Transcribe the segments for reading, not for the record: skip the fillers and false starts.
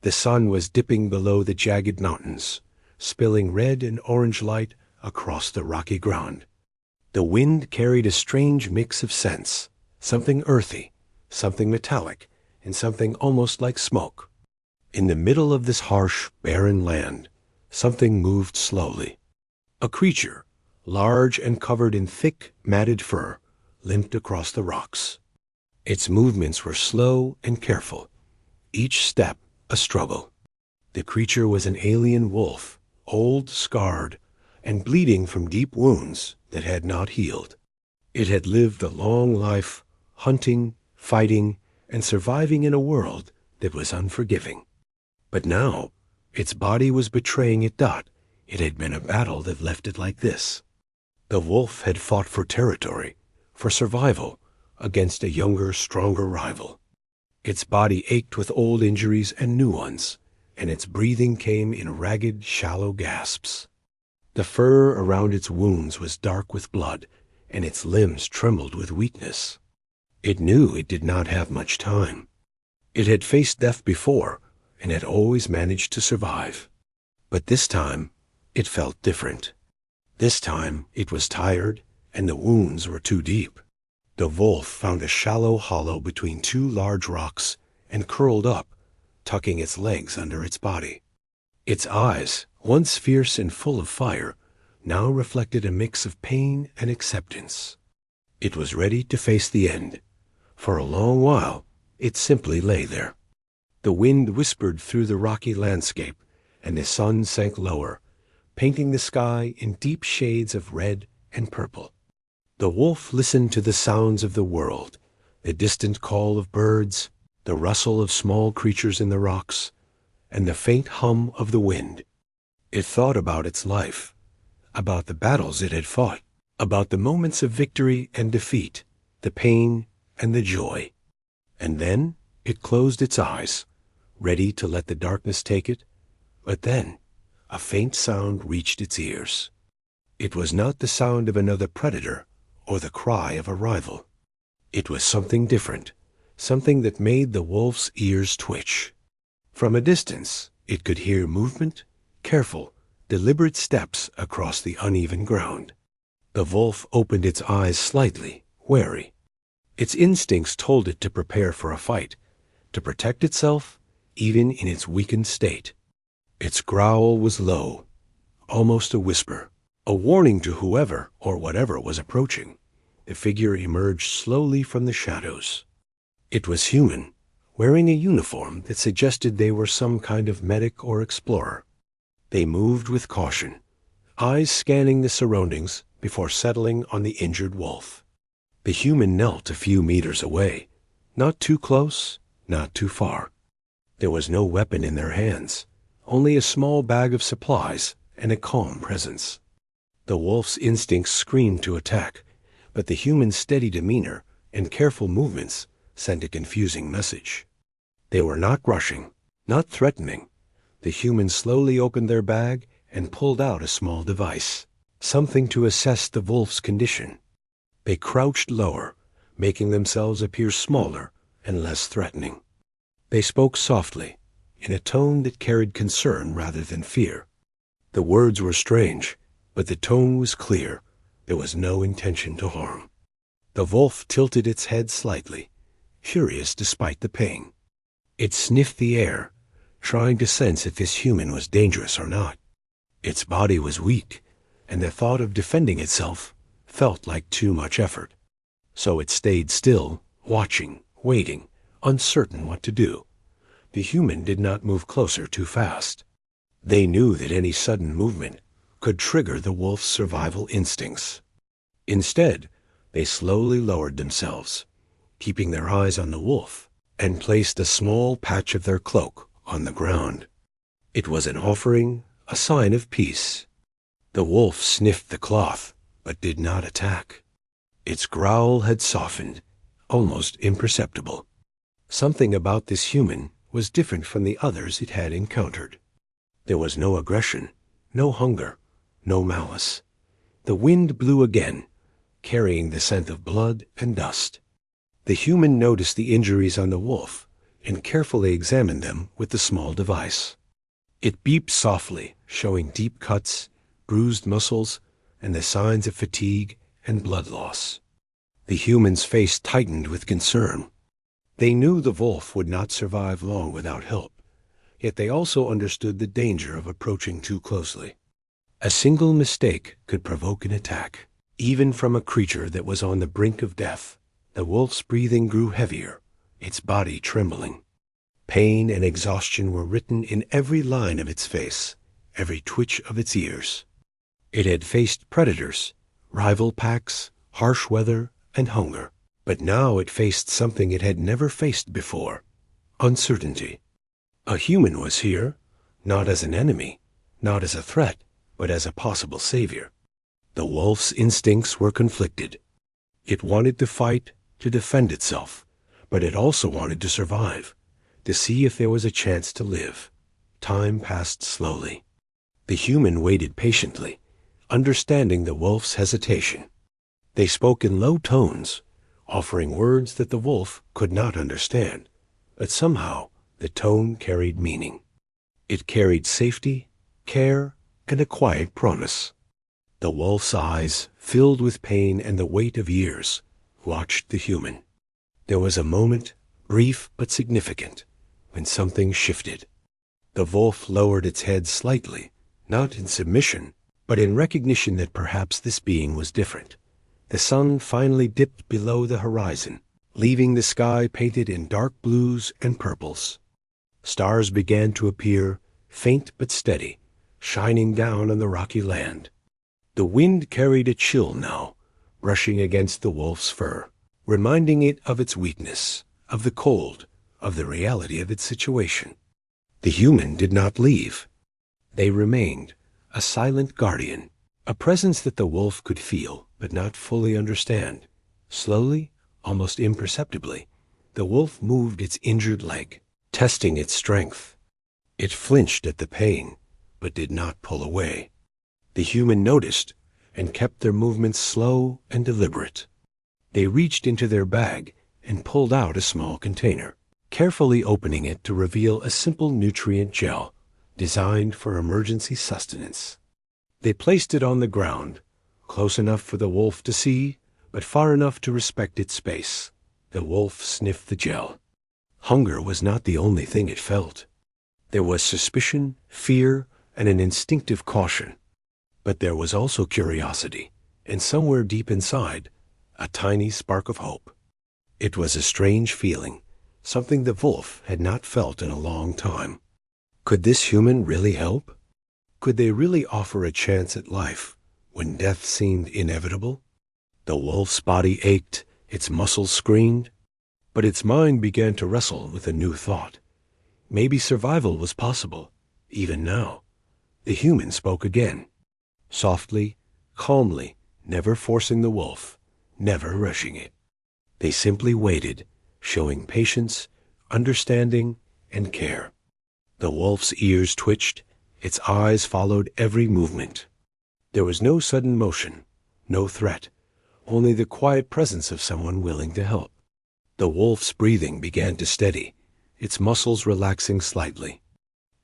The sun was dipping below the jagged mountains, spilling red and orange light across the rocky ground. The wind carried a strange mix of scents, something earthy, something metallic, and something almost like smoke. In the middle of this harsh, barren land, something moved slowly. A creature, large and covered in thick, matted fur, limped across the rocks. Its movements were slow and careful, each step a struggle. The creature was an alien wolf, old, scarred, and bleeding from deep wounds that had not healed. It had lived a long life, hunting, fighting, and surviving in a world that was unforgiving. But now, its body was betraying it that it had been a battle that left it like this. The wolf had fought for territory, for survival, against a younger, stronger rival. Its body ached with old injuries and new ones, and its breathing came in ragged, shallow gasps. The fur around its wounds was dark with blood, and its limbs trembled with weakness. It knew it did not have much time. It had faced death before, and had always managed to survive. But this time, it felt different. This time, it was tired, and the wounds were too deep. The wolf found a shallow hollow between two large rocks and curled up, tucking its legs under its body. Its eyes, once fierce and full of fire, now reflected a mix of pain and acceptance. It was ready to face the end. For a long while, it simply lay there. The wind whispered through the rocky landscape, and the sun sank lower, painting the sky in deep shades of red and purple. The wolf listened to the sounds of the world, the distant call of birds, the rustle of small creatures in the rocks, and the faint hum of the wind. It thought about its life, about the battles it had fought, about the moments of victory and defeat, the pain and the joy. And then it closed its eyes, ready to let the darkness take it. But then a faint sound reached its ears. It was not the sound of another predator or the cry of a rival. It was something different, something that made the wolf's ears twitch. From a distance, it could hear movement, careful, deliberate steps across the uneven ground. The wolf opened its eyes slightly, wary. Its instincts told it to prepare for a fight, to protect itself, even in its weakened state. Its growl was low, almost a whisper, a warning to whoever or whatever was approaching. The figure emerged slowly from the shadows. It was human, wearing a uniform that suggested they were some kind of medic or explorer. They moved with caution, eyes scanning the surroundings before settling on the injured wolf. The human knelt a few meters away, not too close, not too far. There was no weapon in their hands, only a small bag of supplies and a calm presence. The wolf's instincts screamed to attack, but the human's steady demeanor and careful movements sent a confusing message. They were not rushing, not threatening. The human slowly opened their bag and pulled out a small device, something to assess the wolf's condition. They crouched lower, making themselves appear smaller and less threatening. They spoke softly, in a tone that carried concern rather than fear. The words were strange, but the tone was clear. There was no intention to harm. The wolf tilted its head slightly, curious despite the pain. It sniffed the air, trying to sense if this human was dangerous or not. Its body was weak, and the thought of defending itself felt like too much effort. So it stayed still, watching, waiting, uncertain what to do. The human did not move closer too fast. They knew that any sudden movement could trigger the wolf's survival instincts. Instead, they slowly lowered themselves, keeping their eyes on the wolf, and placed a small patch of their cloak on the ground. It was an offering, a sign of peace. The wolf sniffed the cloth, but did not attack. Its growl had softened, almost imperceptible. Something about this human was different from the others it had encountered. There was no aggression, no hunger, no malice. The wind blew again, carrying the scent of blood and dust. The human noticed the injuries on the wolf and carefully examined them with the small device. It beeped softly, showing deep cuts, bruised muscles, and the signs of fatigue and blood loss. The human's face tightened with concern. They knew the wolf would not survive long without help, yet they also understood the danger of approaching too closely. A single mistake could provoke an attack, even from a creature that was on the brink of death. The wolf's breathing grew heavier, its body trembling. Pain and exhaustion were written in every line of its face, every twitch of its ears. It had faced predators, rival packs, harsh weather, and hunger. But now it faced something it had never faced before: uncertainty. A human was here, not as an enemy, not as a threat, but as a possible savior. The wolf's instincts were conflicted. It wanted to fight, to defend itself, but it also wanted to survive, to see if there was a chance to live. Time passed slowly. The human waited patiently, understanding the wolf's hesitation. They spoke in low tones, offering words that the wolf could not understand, but somehow the tone carried meaning. It carried safety, care, and a quiet promise. The wolf's eyes, filled with pain and the weight of years, watched the human. There was a moment, brief but significant, when something shifted. The wolf lowered its head slightly, not in submission, but in recognition that perhaps this being was different. The sun finally dipped below the horizon, leaving the sky painted in dark blues and purples. Stars began to appear, faint but steady, shining down on the rocky land. The wind carried a chill now, brushing against the wolf's fur, reminding it of its weakness, of the cold, of the reality of its situation. The human did not leave. They remained, a silent guardian, a presence that the wolf could feel but not fully understand. Slowly, almost imperceptibly, the wolf moved its injured leg, testing its strength. It flinched at the pain, but did not pull away. The human noticed and kept their movements slow and deliberate. They reached into their bag and pulled out a small container, carefully opening it to reveal a simple nutrient gel designed for emergency sustenance. They placed it on the ground, close enough for the wolf to see, but far enough to respect its space. The wolf sniffed the gel. Hunger was not the only thing it felt. There was suspicion, fear, and an instinctive caution. But there was also curiosity, and somewhere deep inside, a tiny spark of hope. It was a strange feeling, something the wolf had not felt in a long time. Could this human really help? Could they really offer a chance at life when death seemed inevitable? The wolf's body ached, its muscles screamed, but its mind began to wrestle with a new thought. Maybe survival was possible, even now. The human spoke again, softly, calmly, never forcing the wolf, never rushing it. They simply waited, showing patience, understanding, and care. The wolf's ears twitched, its eyes followed every movement. There was no sudden motion, no threat, only the quiet presence of someone willing to help. The wolf's breathing began to steady, its muscles relaxing slightly.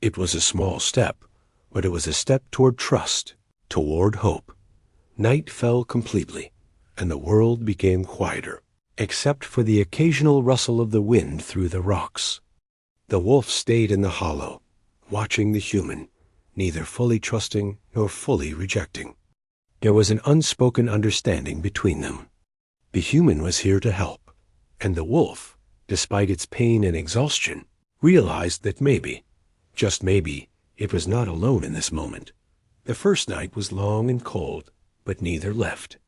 It was a small step, but it was a step toward trust, toward hope. Night fell completely, and the world became quieter, except for the occasional rustle of the wind through the rocks. The wolf stayed in the hollow, watching the human, neither fully trusting nor fully rejecting. There was an unspoken understanding between them. The human was here to help, and the wolf, despite its pain and exhaustion, realized that maybe, just maybe, it was not alone in this moment. The first night was long and cold, but neither left.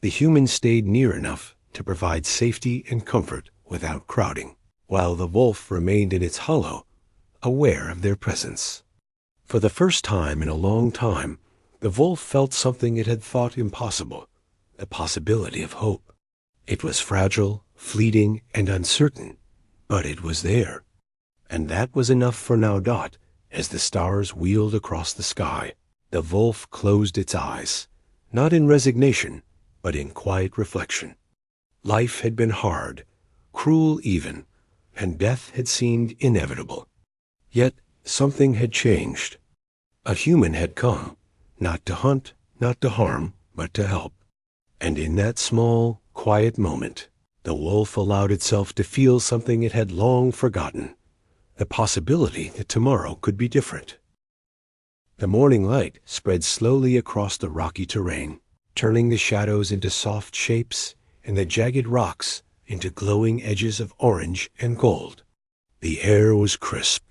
The human stayed near enough to provide safety and comfort without crowding, while the wolf remained in its hollow, aware of their presence. For the first time in a long time, the wolf felt something it had thought impossible, the possibility of hope. It was fragile, fleeting, and uncertain, but it was there. And that was enough for Naudot as the stars wheeled across the sky. The wolf closed its eyes, not in resignation, but in quiet reflection. Life had been hard, cruel even, and death had seemed inevitable. Yet something had changed. A human had come, not to hunt, not to harm, but to help. And in that small, quiet moment, the wolf allowed itself to feel something it had long forgotten, the possibility that tomorrow could be different. The morning light spread slowly across the rocky terrain, turning the shadows into soft shapes and the jagged rocks into glowing edges of orange and gold. The air was crisp,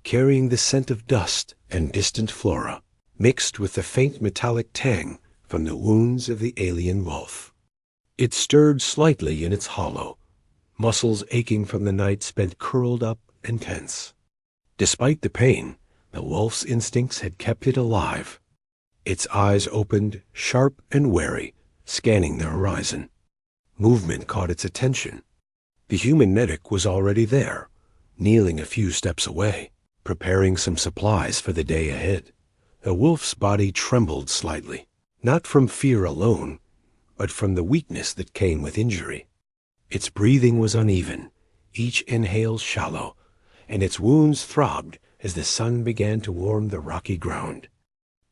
carrying the scent of dust and distant flora, mixed with the faint metallic tang from the wounds of the alien wolf. It stirred slightly in its hollow, muscles aching from the night spent curled up and tense. Despite the pain, the wolf's instincts had kept it alive. Its eyes opened, sharp and wary, scanning the horizon. Movement caught its attention. The human medic was already there, kneeling a few steps away, preparing some supplies for the day ahead. The wolf's body trembled slightly, not from fear alone, but from the weakness that came with injury. Its breathing was uneven, each inhale shallow, and its wounds throbbed as the sun began to warm the rocky ground.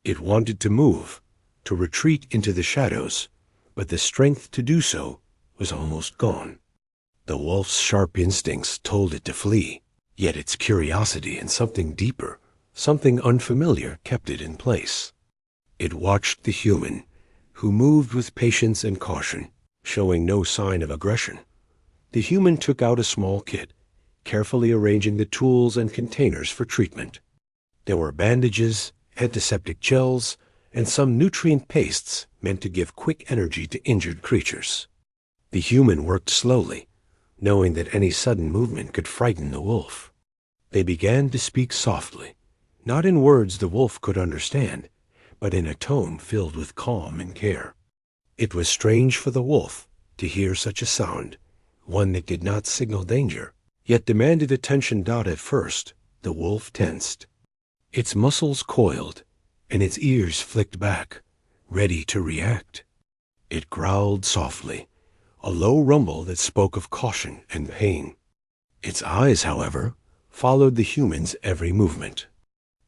It wanted to move, to retreat into the shadows, but the strength to do so was almost gone. The wolf's sharp instincts told it to flee, yet its curiosity and something deeper, something unfamiliar, kept it in place. It watched the human, who moved with patience and caution, showing no sign of aggression. The human took out a small kit, carefully arranging the tools and containers for treatment. There were bandages, antiseptic gels, and some nutrient pastes meant to give quick energy to injured creatures. The human worked slowly, knowing that any sudden movement could frighten the wolf. They began to speak softly, not in words the wolf could understand, but in a tone filled with calm and care. It was strange for the wolf to hear such a sound, one that did not signal danger, yet demanded attention. At first, the wolf tensed. Its muscles coiled, and its ears flicked back, ready to react. It growled softly, a low rumble that spoke of caution and pain. Its eyes, however, followed the human's every movement.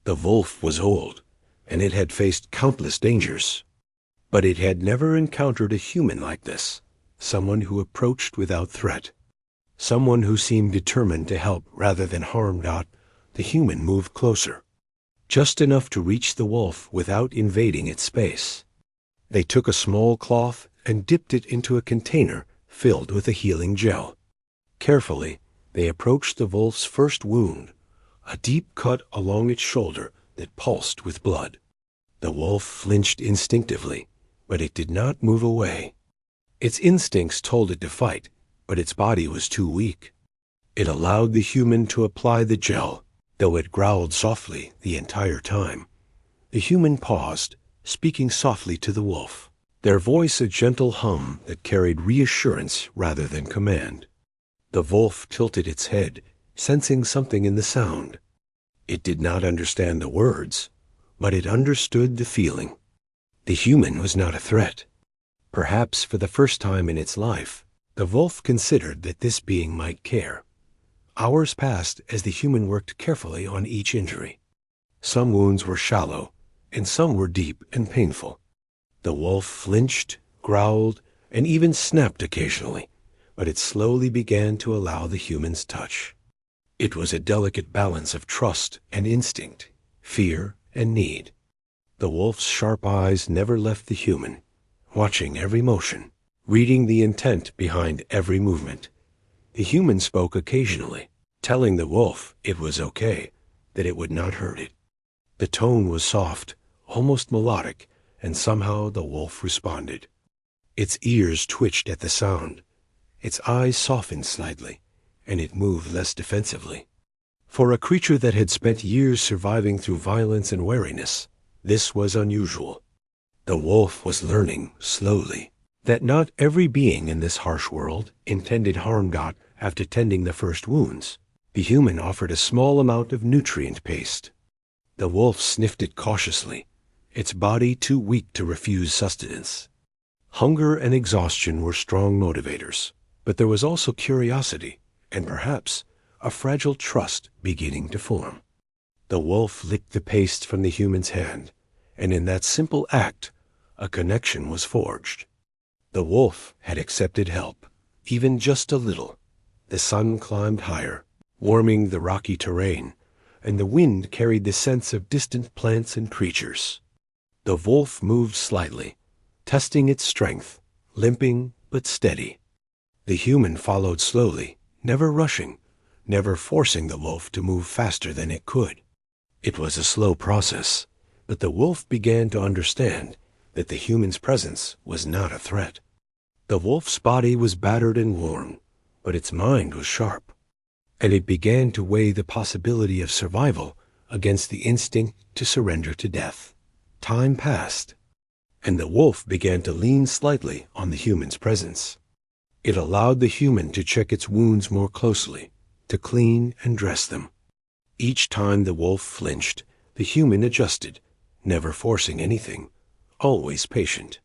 The wolf was old, and it had faced countless dangers, but it had never encountered a human like this, someone who approached without threat, someone who seemed determined to help rather than harm. The human moved closer, just enough to reach the wolf without invading its space. They took a small cloth and dipped it into a container filled with a healing gel. Carefully, they approached the wolf's first wound, a deep cut along its shoulder that pulsed with blood. The wolf flinched instinctively, but it did not move away. Its instincts told it to fight, but its body was too weak. It allowed the human to apply the gel, though it growled softly the entire time. The human paused, speaking softly to the wolf, their voice a gentle hum that carried reassurance rather than command. The wolf tilted its head, sensing something in the sound. It did not understand the words, but it understood the feeling. The human was not a threat. Perhaps for the first time in its life, the wolf considered that this being might care. Hours passed as the human worked carefully on each injury. Some wounds were shallow, and some were deep and painful. The wolf flinched, growled, and even snapped occasionally, but it slowly began to allow the human's touch. It was a delicate balance of trust and instinct, fear and need. The wolf's sharp eyes never left the human, watching every motion, reading the intent behind every movement. The human spoke occasionally, telling the wolf it was okay, that it would not hurt it. The tone was soft, almost melodic, and somehow the wolf responded. Its ears twitched at the sound. Its eyes softened slightly, and it moved less defensively. For a creature that had spent years surviving through violence and wariness, this was unusual. The wolf was learning, slowly, that not every being in this harsh world intended harm. After tending the first wounds, the human offered a small amount of nutrient paste. The wolf sniffed it cautiously, its body too weak to refuse sustenance. Hunger and exhaustion were strong motivators, but there was also curiosity, and perhaps a fragile trust beginning to form. The wolf licked the paste from the human's hand, and in that simple act, a connection was forged. The wolf had accepted help, even just a little. The sun climbed higher, warming the rocky terrain, and the wind carried the scents of distant plants and creatures. The wolf moved slightly, testing its strength, limping but steady. The human followed slowly, never rushing, never forcing the wolf to move faster than it could. It was a slow process, but the wolf began to understand that the human's presence was not a threat. The wolf's body was battered and worn, but its mind was sharp, and it began to weigh the possibility of survival against the instinct to surrender to death. Time passed, and the wolf began to lean slightly on the human's presence. It allowed the human to check its wounds more closely, to clean and dress them. Each time the wolf flinched, the human adjusted, never forcing anything, always patient.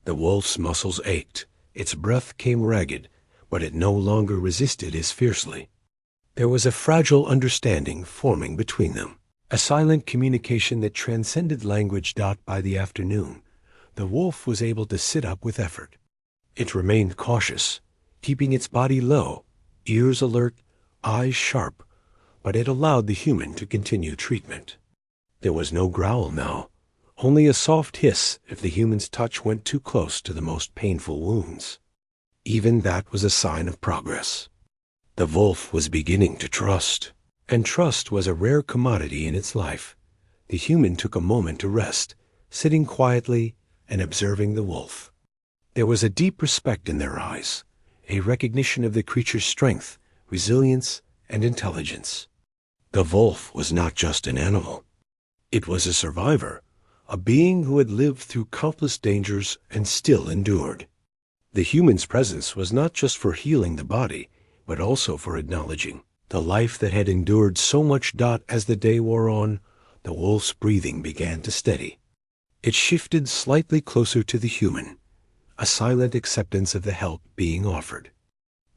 The wolf's muscles ached, its breath came ragged, but it no longer resisted as fiercely. There was a fragile understanding forming between them, a silent communication that transcended language. By the afternoon, the wolf was able to sit up with effort. It remained cautious, keeping its body low, ears alert, eyes sharp, but it allowed the human to continue treatment. There was no growl now, only a soft hiss if the human's touch went too close to the most painful wounds. Even that was a sign of progress. The wolf was beginning to trust, and trust was a rare commodity in its life. The human took a moment to rest, sitting quietly and observing the wolf. There was a deep respect in their eyes, a recognition of the creature's strength, resilience, and intelligence. The wolf was not just an animal. It was a survivor, a being who had lived through countless dangers and still endured. The human's presence was not just for healing the body, but also for acknowledging the life that had endured so much. As the day wore on, the wolf's breathing began to steady. It shifted slightly closer to the human, a silent acceptance of the help being offered.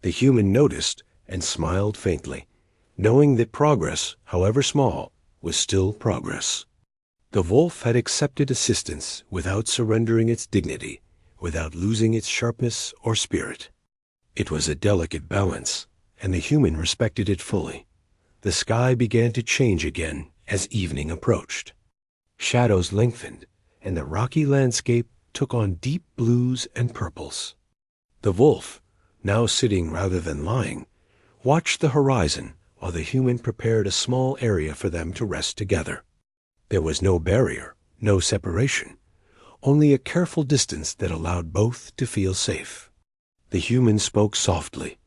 The human noticed and smiled faintly, knowing that progress, however small, was still progress. The wolf had accepted assistance without surrendering its dignity, without losing its sharpness or spirit. It was a delicate balance, and the human respected it fully. The sky began to change again as evening approached. Shadows lengthened, and the rocky landscape took on deep blues and purples. The wolf, now sitting rather than lying, watched the horizon while the human prepared a small area for them to rest together. There was no barrier, no separation, only a careful distance that allowed both to feel safe. The human spoke softly,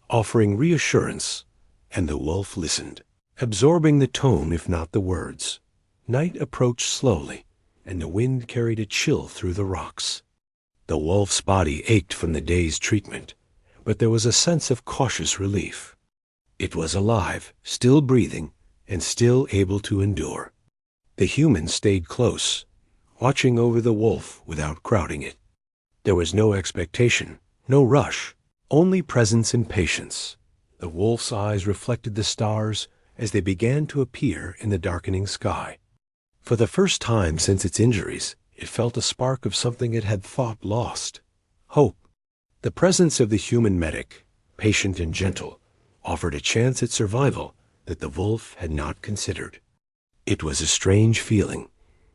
offering reassurance, and the wolf listened, absorbing the tone if not the words. Night approached slowly, and the wind carried a chill through the rocks. The wolf's body ached from the day's treatment, but there was a sense of cautious relief. It was alive, still breathing, and still able to endure. The human stayed close, watching over the wolf without crowding it. There was no expectation, no rush, only presence and patience. The wolf's eyes reflected the stars as they began to appear in the darkening sky. For the first time since its injuries, it felt a spark of something it had thought lost: hope. The presence of the human medic, patient and gentle, offered a chance at survival that the wolf had not considered. It was a strange feeling,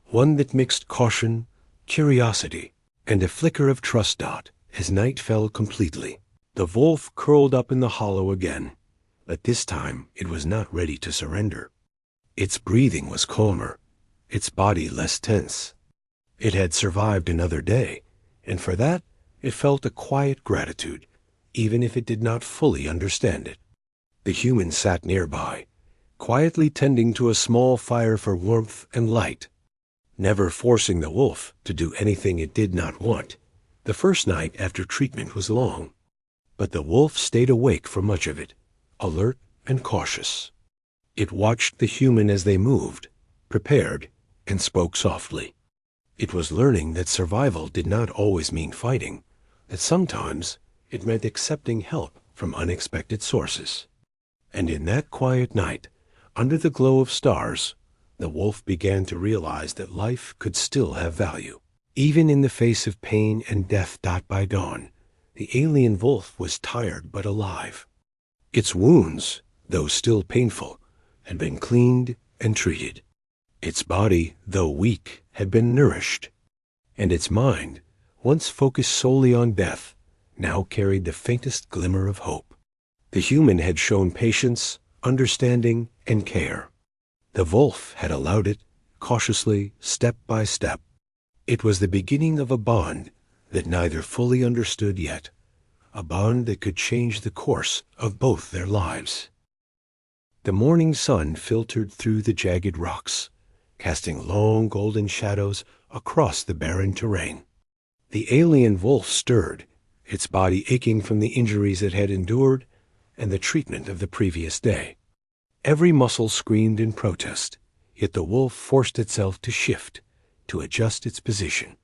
one that mixed caution, curiosity, and a flicker of trust. As night fell completely, the wolf curled up in the hollow again, but this time it was not ready to surrender. Its breathing was calmer, its body less tense. It had survived another day, and for that it felt a quiet gratitude, even if it did not fully understand it. The human sat nearby, quietly tending to a small fire for warmth and light, never forcing the wolf to do anything it did not want. The first night after treatment was long, but the wolf stayed awake for much of it, alert and cautious. It watched the human as they moved, prepared, and spoke softly. It was learning that survival did not always mean fighting, that sometimes it meant accepting help from unexpected sources. And in that quiet night, under the glow of stars, the wolf began to realize that life could still have value. Even in the face of pain and death. By dawn, the alien wolf was tired but alive. Its wounds, though still painful, had been cleaned and treated. Its body, though weak, had been nourished. And its mind, once focused solely on death, now carried the faintest glimmer of hope. The human had shown patience, understanding, and care. The wolf had allowed it, cautiously, step by step. It was the beginning of a bond that neither fully understood yet, a bond that could change the course of both their lives. The morning sun filtered through the jagged rocks, casting long golden shadows across the barren terrain. The alien wolf stirred, its body aching from the injuries it had endured and the treatment of the previous day. Every muscle screamed in protest, yet the wolf forced itself to shift, to adjust its position.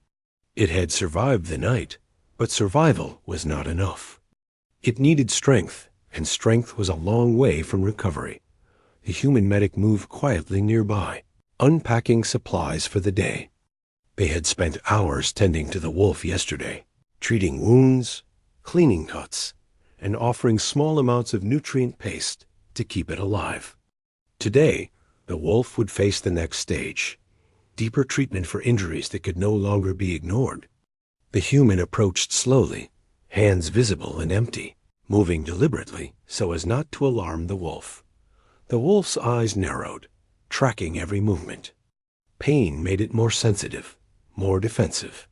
It had survived the night, but survival was not enough. It needed strength, and strength was a long way from recovery. The human medic moved quietly nearby, unpacking supplies for the day. They had spent hours tending to the wolf yesterday, treating wounds, cleaning cuts, and offering small amounts of nutrient paste to keep it alive. Today, the wolf would face the next stage, deeper treatment for injuries that could no longer be ignored. The human approached slowly, hands visible and empty, moving deliberately so as not to alarm the wolf. The wolf's eyes narrowed, tracking every movement. Pain made it more sensitive, more defensive.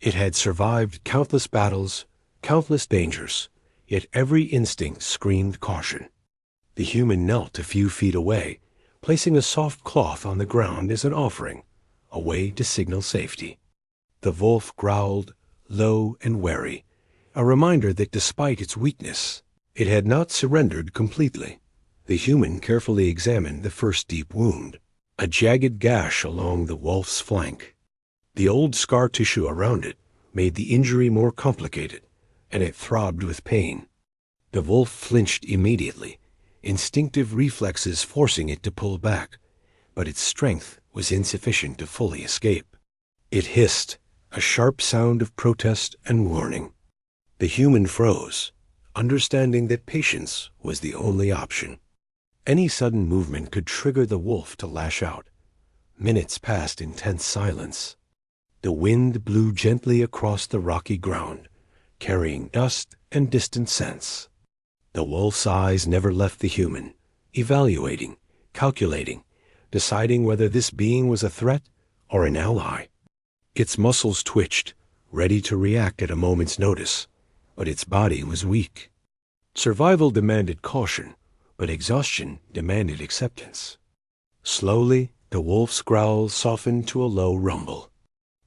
It had survived countless battles, countless dangers, yet every instinct screamed caution. The human knelt a few feet away, placing a soft cloth on the ground as an offering, a way to signal safety. The wolf growled, low and wary, a reminder that despite its weakness, it had not surrendered completely. The human carefully examined the first deep wound, a jagged gash along the wolf's flank. The old scar tissue around it made the injury more complicated, and it throbbed with pain. The wolf flinched immediately, instinctive reflexes forcing it to pull back, but its strength was insufficient to fully escape. It hissed, a sharp sound of protest and warning. The human froze, understanding that patience was the only option. Any sudden movement could trigger the wolf to lash out. Minutes passed in tense silence. The wind blew gently across the rocky ground, carrying dust and distant scents. The wolf's eyes never left the human, evaluating, calculating, deciding whether this being was a threat or an ally. Its muscles twitched, ready to react at a moment's notice, but its body was weak. Survival demanded caution, but exhaustion demanded acceptance. Slowly, the wolf's growl softened to a low rumble.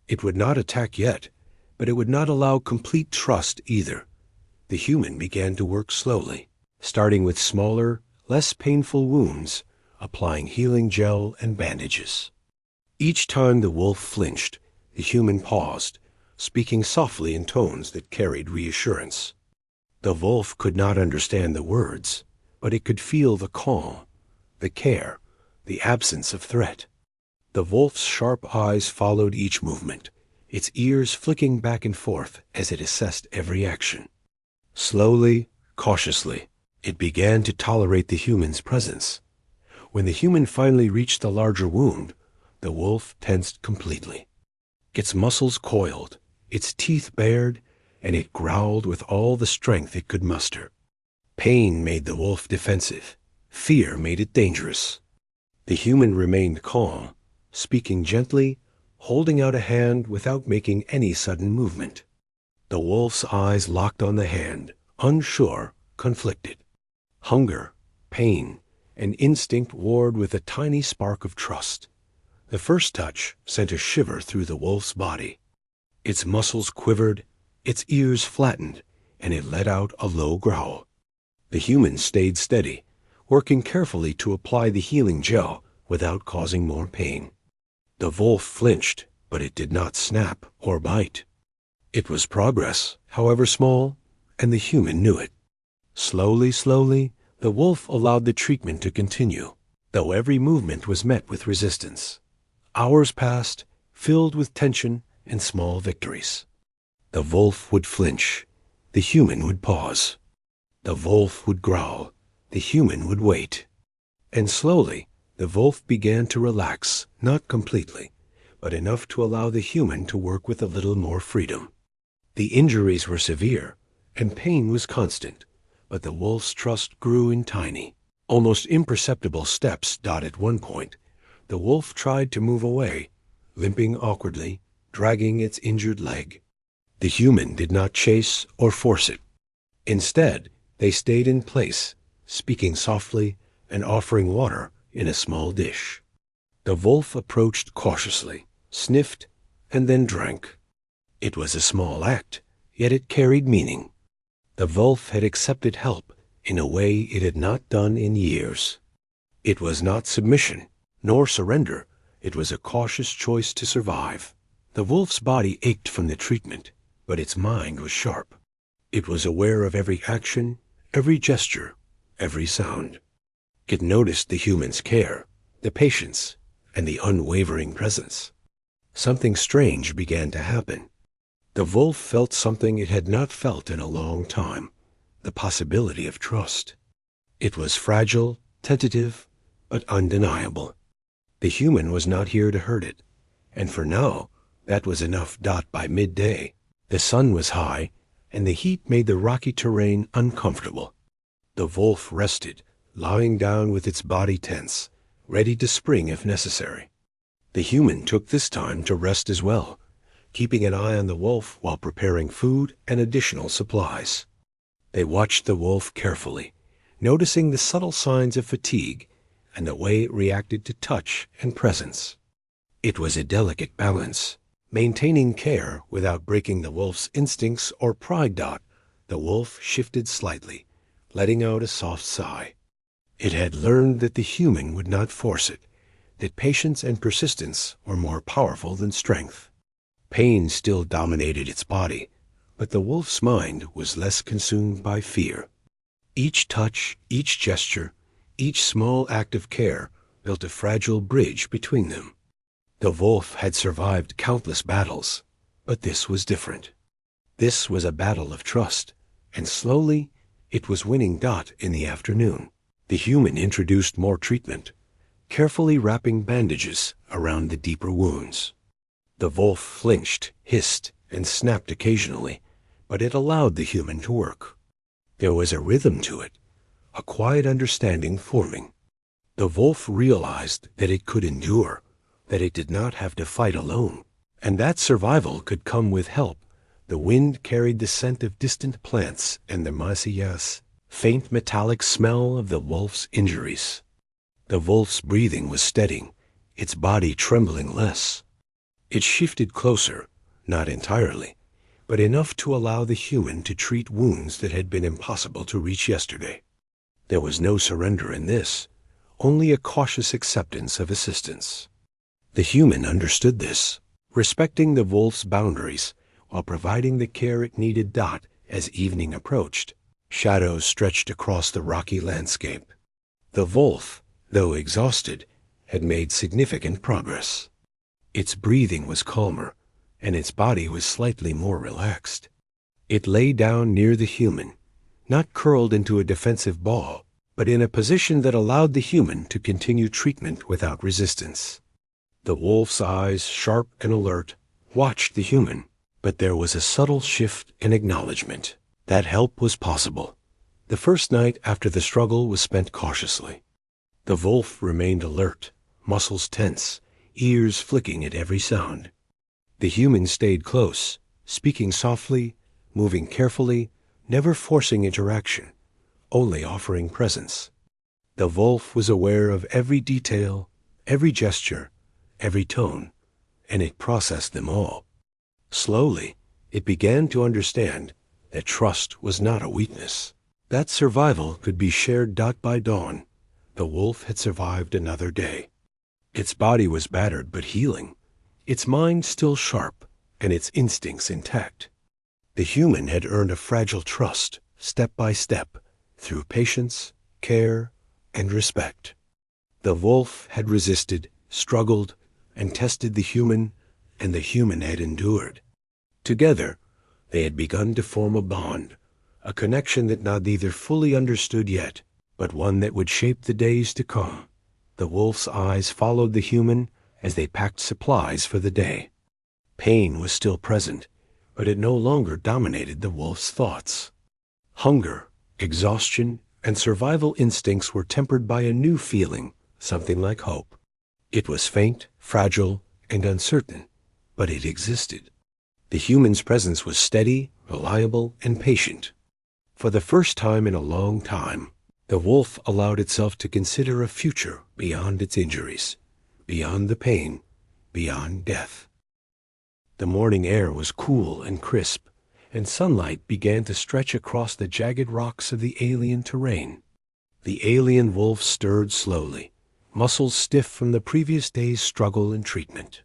It would not attack yet, but it would not allow complete trust either. The human began to work slowly, starting with smaller, less painful wounds, applying healing gel and bandages. Each time the wolf flinched, the human paused, speaking softly in tones that carried reassurance. The wolf could not understand the words, but it could feel the calm, the care, the absence of threat. The wolf's sharp eyes followed each movement, its ears flicking back and forth as it assessed every action. Slowly, cautiously, it began to tolerate the human's presence. When the human finally reached the larger wound, the wolf tensed completely. Its muscles coiled, its teeth bared, and it growled with all the strength it could muster. Pain made the wolf defensive. Fear made it dangerous. The human remained calm, speaking gently, holding out a hand without making any sudden movement. The wolf's eyes locked on the hand, unsure, conflicted. Hunger, pain, and instinct warred with a tiny spark of trust. The first touch sent a shiver through the wolf's body. Its muscles quivered, its ears flattened, and it let out a low growl. The human stayed steady, working carefully to apply the healing gel without causing more pain. The wolf flinched, but it did not snap or bite. It was progress, however small, and the human knew it. Slowly, The wolf allowed the treatment to continue, though every movement was met with resistance. Hours passed, filled with tension and small victories. The wolf would flinch. The human would pause. The wolf would growl. The human would wait. And slowly, the wolf began to relax, not completely, but enough to allow the human to work with a little more freedom. The injuries were severe, and pain was constant, but the wolf's trust grew in tiny, almost imperceptible steps. At one point, the wolf tried to move away, limping awkwardly, dragging its injured leg. The human did not chase or force it. Instead, they stayed in place, speaking softly and offering water in a small dish. The wolf approached cautiously, sniffed, and then drank. It was a small act, yet it carried meaning. The wolf had accepted help in a way it had not done in years. It was not submission, nor surrender. It was a cautious choice to survive. The wolf's body ached from the treatment, but its mind was sharp. It was aware of every action, every gesture, every sound. It noticed the human's care, the patience, and the unwavering presence. Something strange began to happen. The wolf felt something it had not felt in a long time, the possibility of trust. It was fragile, tentative, but undeniable. The human was not here to hurt it, and for now, that was enough. By midday, the sun was high, and the heat made the rocky terrain uncomfortable. The wolf rested, lying down with its body tense, ready to spring if necessary. The human took this time to rest as well, keeping an eye on the wolf while preparing food and additional supplies. They watched the wolf carefully, noticing the subtle signs of fatigue and the way it reacted to touch and presence. It was a delicate balance, maintaining care without breaking the wolf's instincts or pride. The wolf shifted slightly, letting out a soft sigh. It had learned that the human would not force it, that patience and persistence were more powerful than strength. Pain still dominated its body, but the wolf's mind was less consumed by fear. Each touch, each gesture, each small act of care built a fragile bridge between them. The wolf had survived countless battles, but this was different. This was a battle of trust, and slowly it was winning. In the afternoon, the human introduced more treatment, carefully wrapping bandages around the deeper wounds. The wolf flinched, hissed, and snapped occasionally, but it allowed the human to work. There was a rhythm to it, a quiet understanding forming. The wolf realized that it could endure, that it did not have to fight alone, and that survival could come with help. The wind carried the scent of distant plants and the macias, faint metallic smell of the wolf's injuries. The wolf's breathing was steadying, its body trembling less. It shifted closer, not entirely, but enough to allow the human to treat wounds that had been impossible to reach yesterday. There was no surrender in this, only a cautious acceptance of assistance. The human understood this, respecting the wolf's boundaries while providing the care it needed. As evening approached, shadows stretched across the rocky landscape. The wolf, though exhausted, had made significant progress. Its breathing was calmer, and its body was slightly more relaxed. It lay down near the human, not curled into a defensive ball, but in a position that allowed the human to continue treatment without resistance. The wolf's eyes, sharp and alert, watched the human, but there was a subtle shift in acknowledgement that help was possible. The first night after the struggle was spent cautiously. The wolf remained alert, muscles tense, ears flicking at every sound. The human stayed close, speaking softly, moving carefully, never forcing interaction, only offering presence. The wolf was aware of every detail, every gesture, every tone, and it processed them all. Slowly, it began to understand that trust was not a weakness, that survival could be shared. By dawn, the wolf had survived another day. Its body was battered but healing, its mind still sharp, and its instincts intact. The human had earned a fragile trust, step by step, through patience care, and respect. The wolf had resisted, struggled, and tested the human, and the human had endured. Together, they had begun to form a bond, a connection that neither fully understood yet, but one that would shape the days to come. The wolf's eyes followed the human as they packed supplies for the day. Pain was still present, but it no longer dominated the wolf's thoughts. Hunger, exhaustion, and survival instincts were tempered by a new feeling, something like hope. It was faint, fragile, and uncertain, but it existed. The human's presence was steady, reliable, and patient. For the first time in a long time, the wolf allowed itself to consider a future beyond its injuries, beyond the pain, beyond death. The morning air was cool and crisp, and sunlight began to stretch across the jagged rocks of the alien terrain. The alien wolf stirred slowly, muscles stiff from the previous day's struggle and treatment.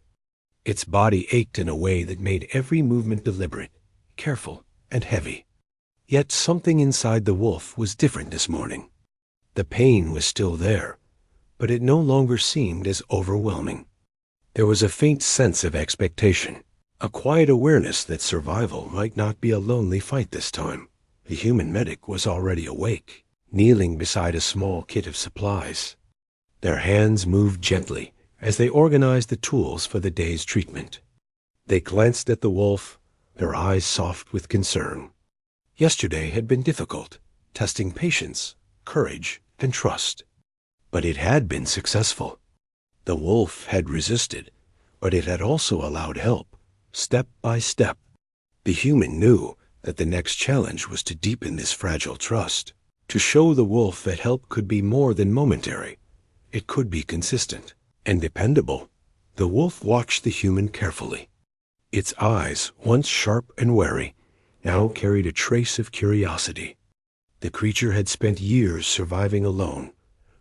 Its body ached in a way that made every movement deliberate, careful, and heavy. Yet something inside the wolf was different this morning. The pain was still there, but it no longer seemed as overwhelming. There was a faint sense of expectation, a quiet awareness that survival might not be a lonely fight this time. The human medic was already awake, kneeling beside a small kit of supplies. Their hands moved gently as they organized the tools for the day's treatment. They glanced at the wolf, their eyes soft with concern. Yesterday had been difficult, testing patience, courage, and trust. But it had been successful. The wolf had resisted, but it had also allowed help, step by step. The human knew that the next challenge was to deepen this fragile trust, to show the wolf that help could be more than momentary. It could be consistent and dependable. The wolf watched the human carefully. Its eyes, once sharp and wary, now carried a trace of curiosity. The creature had spent years surviving alone,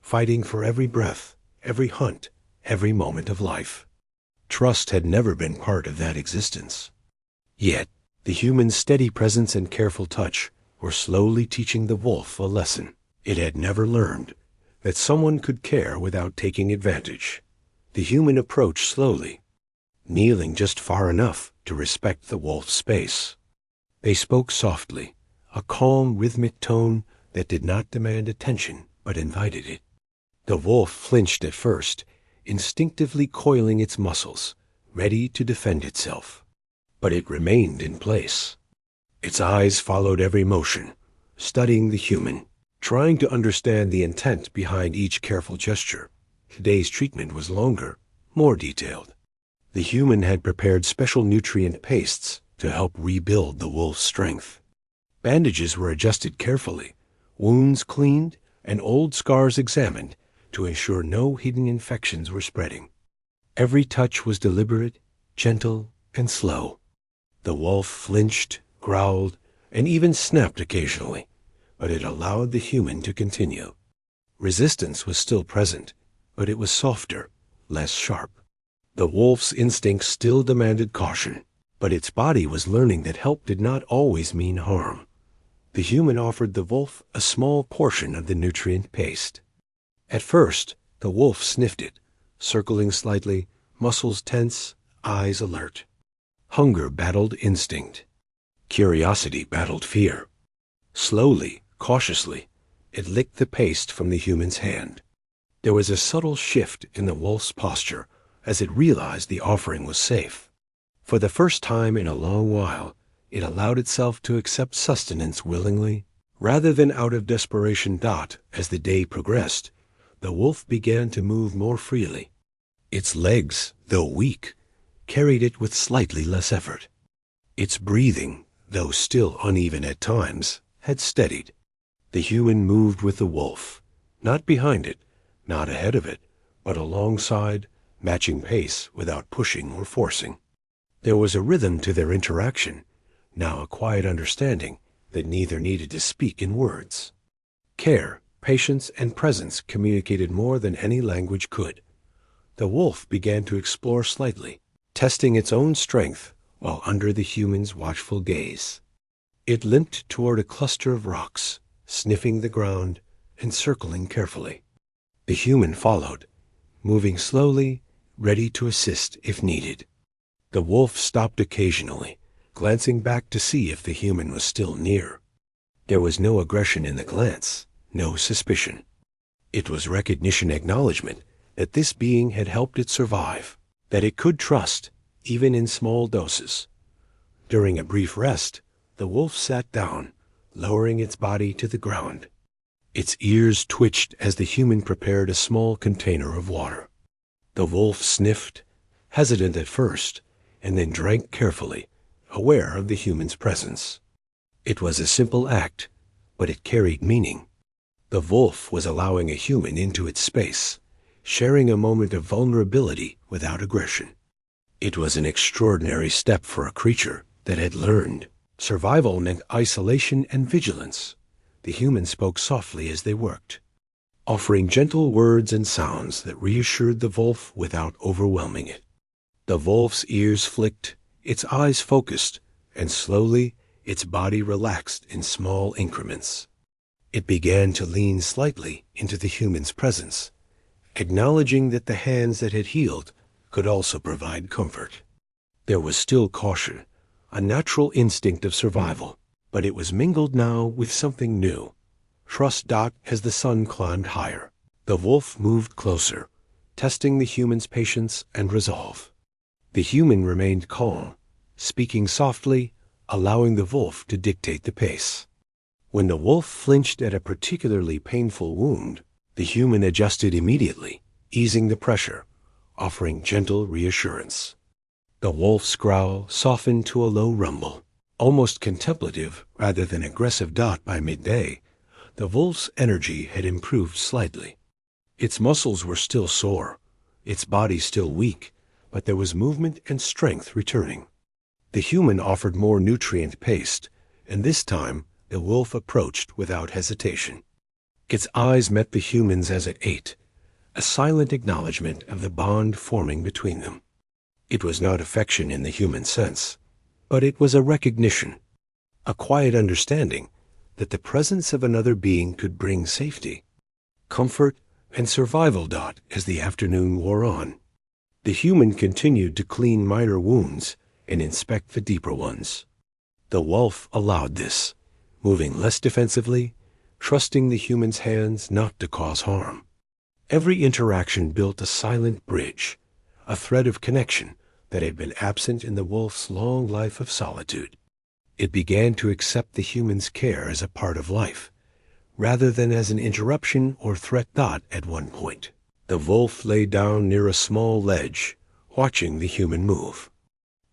fighting for every breath, every hunt, every moment of life. Trust had never been part of that existence. Yet, the human's steady presence and careful touch were slowly teaching the wolf a lesson it had never learned, that someone could care without taking advantage. The human approached slowly, kneeling just far enough to respect the wolf's space. They spoke softly, a calm, rhythmic tone that did not demand attention but invited it. The wolf flinched at first, instinctively coiling its muscles, ready to defend itself. But it remained in place. Its eyes followed every motion, studying the human, trying to understand the intent behind each careful gesture. Today's treatment was longer, more detailed. The human had prepared special nutrient pastes to help rebuild the wolf's strength. Bandages were adjusted carefully, wounds cleaned, and old scars examined to ensure no hidden infections were spreading. Every touch was deliberate, gentle, and slow. The wolf flinched, growled, and even snapped occasionally, but it allowed the human to continue. Resistance was still present, but it was softer, less sharp. The wolf's instincts still demanded caution, but its body was learning that help did not always mean harm. The human offered the wolf a small portion of the nutrient paste. At first, the wolf sniffed it, circling slightly, muscles tense, eyes alert. Hunger battled instinct. Curiosity battled fear. Slowly, cautiously, it licked the paste from the human's hand. There was a subtle shift in the wolf's posture as it realized the offering was safe. For the first time in a long while, it allowed itself to accept sustenance willingly, rather than out of desperation. As the day progressed, the wolf began to move more freely. Its legs, though weak, carried it with slightly less effort. Its breathing, though still uneven at times, had steadied. The human moved with the wolf, not behind it, not ahead of it, but alongside, matching pace without pushing or forcing. There was a rhythm to their interaction, now a quiet understanding that neither needed to speak in words. Care, patience, and presence communicated more than any language could. The wolf began to explore slightly, testing its own strength while under the human's watchful gaze. It limped toward a cluster of rocks, sniffing the ground and circling carefully. The human followed, moving slowly, ready to assist if needed. The wolf stopped occasionally, glancing back to see if the human was still near. There was no aggression in the glance, no suspicion. It was recognition, acknowledgement that this being had helped it survive, that it could trust, even in small doses. During a brief rest, the wolf sat down, lowering its body to the ground. Its ears twitched as the human prepared a small container of water. The wolf sniffed, hesitant at first, and then drank carefully, aware of the human's presence. It was a simple act, but it carried meaning. The wolf was allowing a human into its space, sharing a moment of vulnerability without aggression. It was an extraordinary step for a creature that had learned. Survival meant isolation and vigilance. The human spoke softly as they worked, offering gentle words and sounds that reassured the wolf without overwhelming it. The wolf's ears flicked, its eyes focused, and slowly its body relaxed in small increments. It began to lean slightly into the human's presence, acknowledging that the hands that had healed could also provide comfort. There was still caution, a natural instinct of survival, but it was mingled now with something new. Trust. As the sun climbed higher, the wolf moved closer, testing the human's patience and resolve. The human remained calm, speaking softly, allowing the wolf to dictate the pace. When the wolf flinched at a particularly painful wound, the human adjusted immediately, easing the pressure, offering gentle reassurance. The wolf's growl softened to a low rumble, almost contemplative rather than aggressive. By midday, the wolf's energy had improved slightly. Its muscles were still sore, its body still weak, but there was movement and strength returning. The human offered more nutrient paste, and this time the wolf approached without hesitation. Its eyes met the human's as it ate, a silent acknowledgement of the bond forming between them. It was not affection in the human sense, but it was a recognition, a quiet understanding that the presence of another being could bring safety, comfort, and survival. As the afternoon wore on, the human continued to clean minor wounds and inspect the deeper ones. The wolf allowed this, moving less defensively, trusting the human's hands not to cause harm. Every interaction built a silent bridge, a thread of connection that had been absent in the wolf's long life of solitude. It began to accept the human's care as a part of life, rather than as an interruption or threat. At one point, the wolf lay down near a small ledge, watching the human move.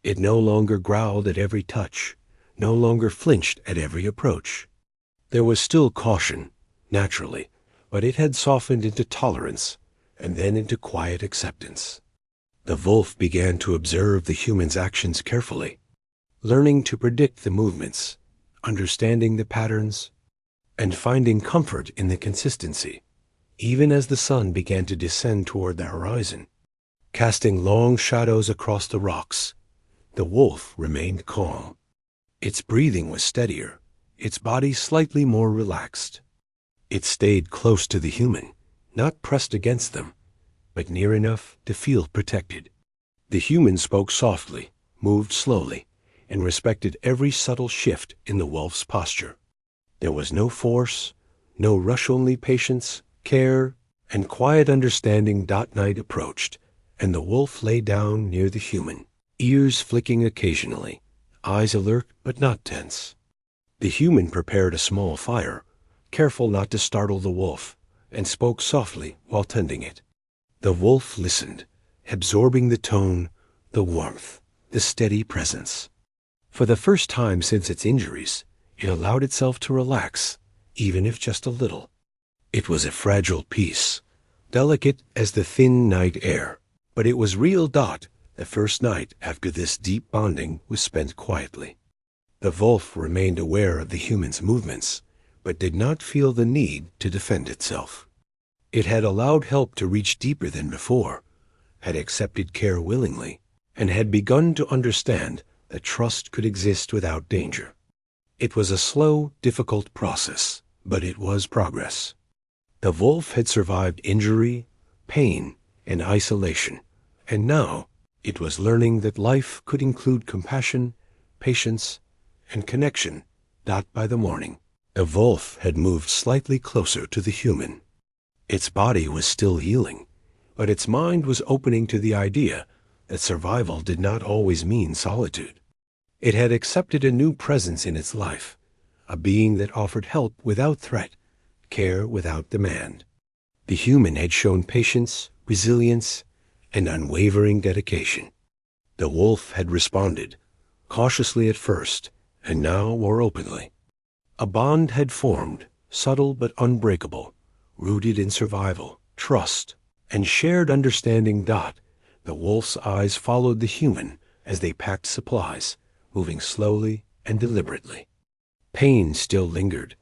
It no longer growled at every touch, no longer flinched at every approach. There was still caution, naturally, but it had softened into tolerance and then into quiet acceptance. The wolf began to observe the human's actions carefully, learning to predict the movements, understanding the patterns, and finding comfort in the consistency, even as the sun began to descend toward the horizon, casting long shadows across the rocks. The wolf remained calm. Its breathing was steadier, its body slightly more relaxed. It stayed close to the human, not pressed against them, but near enough to feel protected. The human spoke softly, moved slowly, and respected every subtle shift in the wolf's posture. There was no force, no rush, only patience, care, and quiet understanding. Night approached, and the wolf lay down near the human, ears flicking occasionally, eyes alert but not tense. The human prepared a small fire, careful not to startle the wolf, and spoke softly while tending it. The wolf listened, absorbing the tone, the warmth, the steady presence. For the first time since its injuries, it allowed itself to relax, even if just a little. It was a fragile piece, delicate as the thin night air, but it was real. The first night after this deep bonding was spent quietly. The wolf remained aware of the human's movements, but did not feel the need to defend itself. It had allowed help to reach deeper than before, had accepted care willingly, and had begun to understand that trust could exist without danger. It was a slow, difficult process, but it was progress. The wolf had survived injury, pain, and isolation, and now it was learning that life could include compassion, patience, and connection. By the morning, the wolf had moved slightly closer to the human. Its body was still healing, but its mind was opening to the idea that survival did not always mean solitude. It had accepted a new presence in its life, a being that offered help without threat, care without demand. The human had shown patience, resilience, and unwavering dedication. The wolf had responded, cautiously at first, and now more openly. A bond had formed, subtle but unbreakable, rooted in survival, trust, and shared understanding. The wolf's eyes followed the human as they packed supplies, moving slowly and deliberately. Pain still lingered,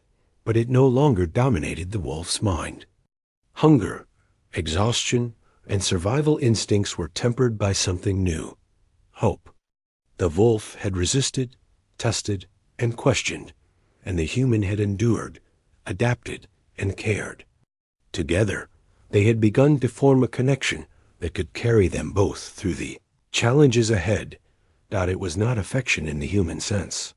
but it no longer dominated the wolf's mind. Hunger, exhaustion, and survival instincts were tempered by something new: hope. The wolf had resisted, tested, and questioned, and the human had endured, adapted, and cared. Together, they had begun to form a connection that could carry them both through the challenges ahead. It was not affection in the human sense,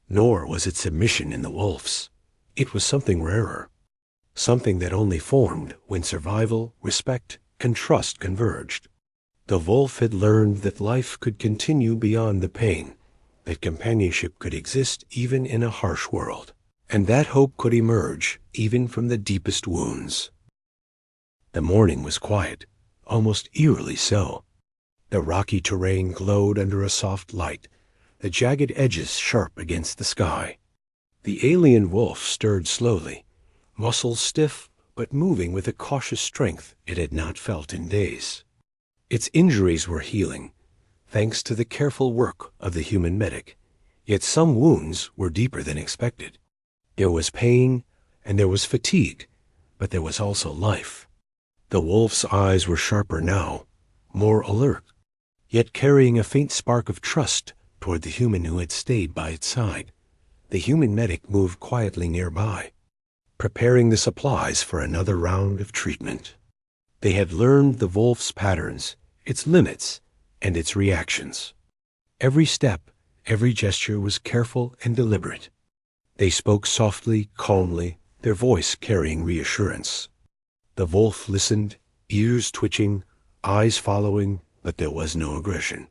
nor was it submission in the wolf's. It was something rarer, something that only formed when survival, respect, and trust converged. The wolf had learned that life could continue beyond the pain, that companionship could exist even in a harsh world, and that hope could emerge even from the deepest wounds. The morning was quiet, almost eerily so. The rocky terrain glowed under a soft light, the jagged edges sharp against the sky. The alien wolf stirred slowly, muscles stiff but moving with a cautious strength it had not felt in days. Its injuries were healing, thanks to the careful work of the human medic, yet some wounds were deeper than expected. There was pain and there was fatigue, but there was also life. The wolf's eyes were sharper now, more alert, yet carrying a faint spark of trust toward the human who had stayed by its side. The human medic moved quietly nearby, preparing the supplies for another round of treatment. They had learned the wolf's patterns, its limits, and its reactions. Every step, every gesture was careful and deliberate. They spoke softly, calmly, their voice carrying reassurance. The wolf listened, ears twitching, eyes following, but there was no aggression.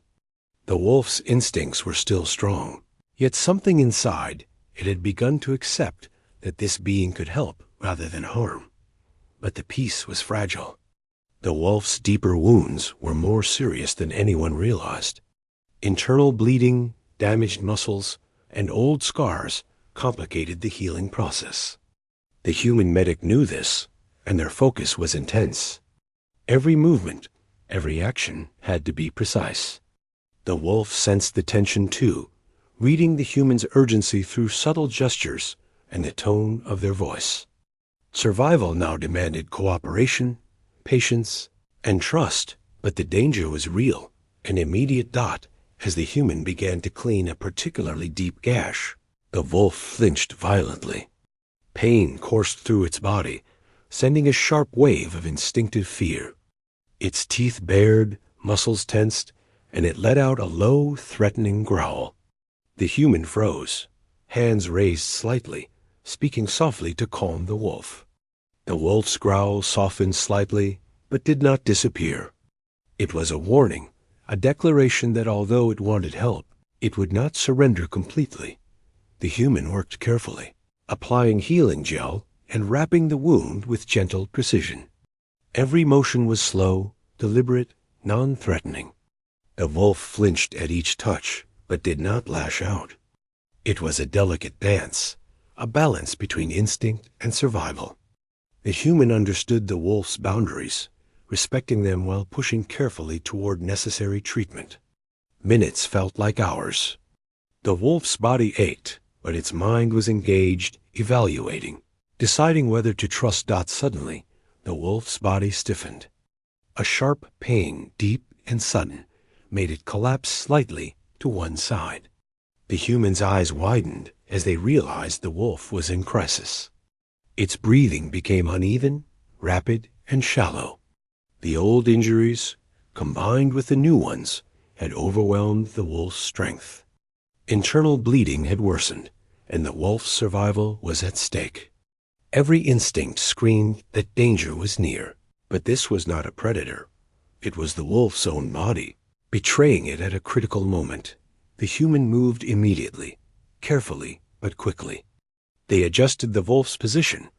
The wolf's instincts were still strong, yet something inside it had begun to accept that this being could help rather than harm. But the peace was fragile. The wolf's deeper wounds were more serious than anyone realized. Internal bleeding, damaged muscles, and old scars complicated the healing process. The human medic knew this, and their focus was intense. Every movement, every action had to be precise. The wolf sensed the tension too, reading the human's urgency through subtle gestures and the tone of their voice. Survival now demanded cooperation, patience, and trust, but the danger was real and immediate. As the human began to clean a particularly deep gash, the wolf flinched violently. Pain coursed through its body, sending a sharp wave of instinctive fear. Its teeth bared, muscles tensed, and it let out a low, threatening growl. The human froze, hands raised slightly, speaking softly to calm the wolf. The wolf's growl softened slightly, but did not disappear. It was a warning, a declaration that although it wanted help, it would not surrender completely. The human worked carefully, applying healing gel and wrapping the wound with gentle precision. Every motion was slow, deliberate, non-threatening. The wolf flinched at each touch, but did not lash out. It was a delicate dance, a balance between instinct and survival. The human understood the wolf's boundaries, respecting them while pushing carefully toward necessary treatment. Minutes felt like hours. The wolf's body ached, but its mind was engaged, evaluating, deciding whether to trust. Suddenly, the wolf's body stiffened. A sharp pain, deep and sudden, made it collapse slightly to one side. The human's eyes widened as they realized the wolf was in crisis. Its breathing became uneven, rapid, and shallow. The old injuries, combined with the new ones, had overwhelmed the wolf's strength. Internal bleeding had worsened, and the wolf's survival was at stake. Every instinct screamed that danger was near, but this was not a predator. It was the wolf's own body, betraying it at a critical moment. The human moved immediately, carefully but quickly. They adjusted the wolf's position,